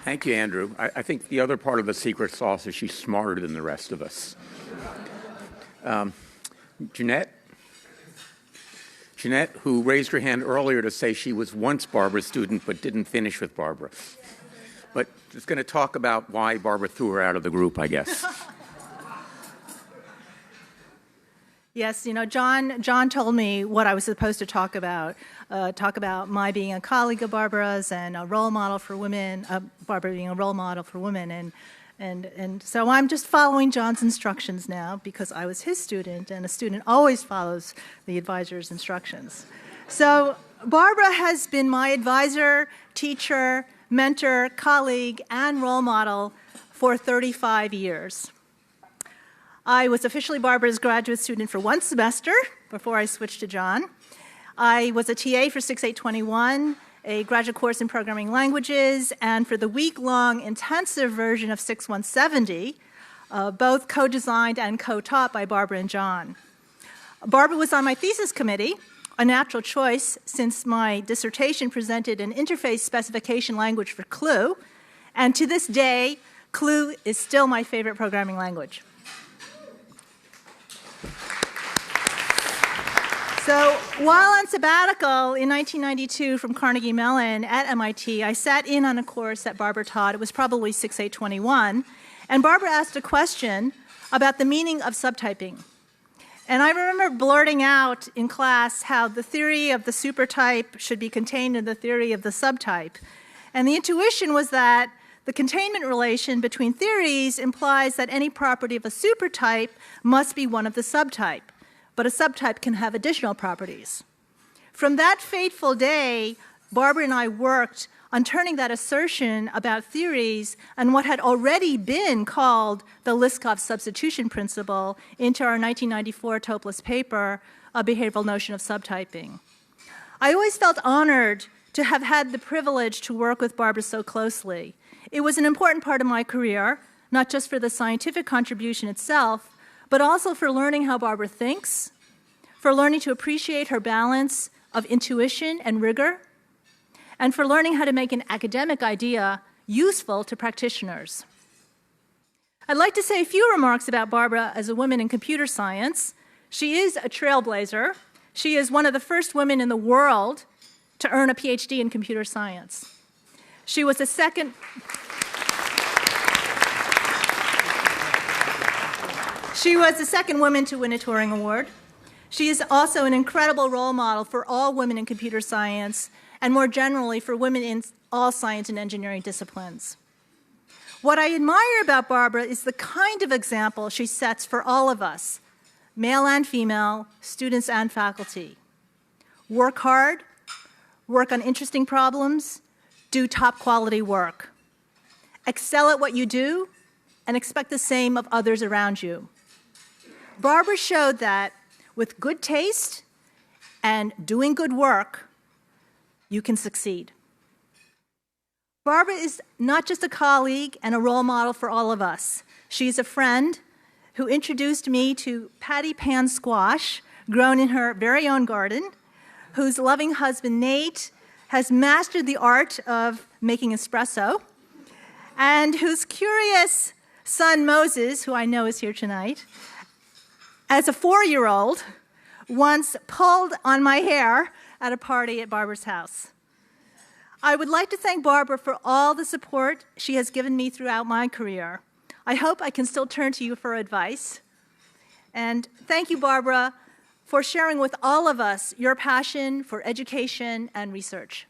Thank you, Andrew. I think the other part of the secret sauce is she's smarter than the rest of us. Jeannette? Jeannette, who raised her hand earlier to say she was once Barbara's student but didn't finish with Barbara. But is going to talk about why Barbara threw her out of the group, I guess. Yes, you know, John told me what I was supposed to talk about my being a colleague of Barbara's and a role model for women, Barbara being a role model for women. And so I'm just following John's instructions now because I was his student, and a student always follows the advisor's instructions. So Barbara has been my advisor, teacher, mentor, colleague, and role model for 35 years. I was officially Barbara's graduate student for one semester before I switched to John. I was a TA for 6821, a graduate course in programming languages, and for the week-long intensive version of 6170, both co-designed and co-taught by Barbara and John. Barbara was on my thesis committee, a natural choice since my dissertation presented an interface specification language for CLU, and to this day, CLU is still my favorite programming language. So while on sabbatical in 1992 from Carnegie Mellon at MIT, I sat in on a course that Barbara taught. It was probably 6821. And Barbara asked a question about the meaning of subtyping. And I remember blurting out in class how the theory of the supertype should be contained in the theory of the subtype. And the intuition was that the containment relation between theories implies that any property of a supertype must be one of the subtype. But a subtype can have additional properties. From that fateful day, Barbara and I worked on turning that assertion about theories and what had already been called the Liskov substitution principle into our 1994 Toplis paper, A Behavioral Notion of Subtyping. I always felt honored to have had the privilege to work with Barbara so closely. It was an important part of my career, not just for the scientific contribution itself, but also for learning how Barbara thinks, for learning to appreciate her balance of intuition and rigor, and for learning how to make an academic idea useful to practitioners. I'd like to say a few remarks about Barbara as a woman in computer science. She is a trailblazer. She is one of the first women in the world to earn a PhD in computer science. She was the second woman to win a Turing Award. She is also an incredible role model for all women in computer science and more generally for women in all science and engineering disciplines. What I admire about Barbara is the kind of example she sets for all of us, male and female, students and faculty. Work hard, work on interesting problems, do top quality work. Excel at what you do and expect the same of others around you. Barbara showed that with good taste and doing good work, you can succeed. Barbara is not just a colleague and a role model for all of us. She's a friend who introduced me to patty pan squash grown in her very own garden, whose loving husband, Nate, has mastered the art of making espresso, and whose curious son, Moses, who I know is here tonight, as a 4-year-old, once pulled on my hair at a party at Barbara's house. I would like to thank Barbara for all the support she has given me throughout my career. I hope I can still turn to you for advice. And thank you, Barbara, for sharing with all of us your passion for education and research.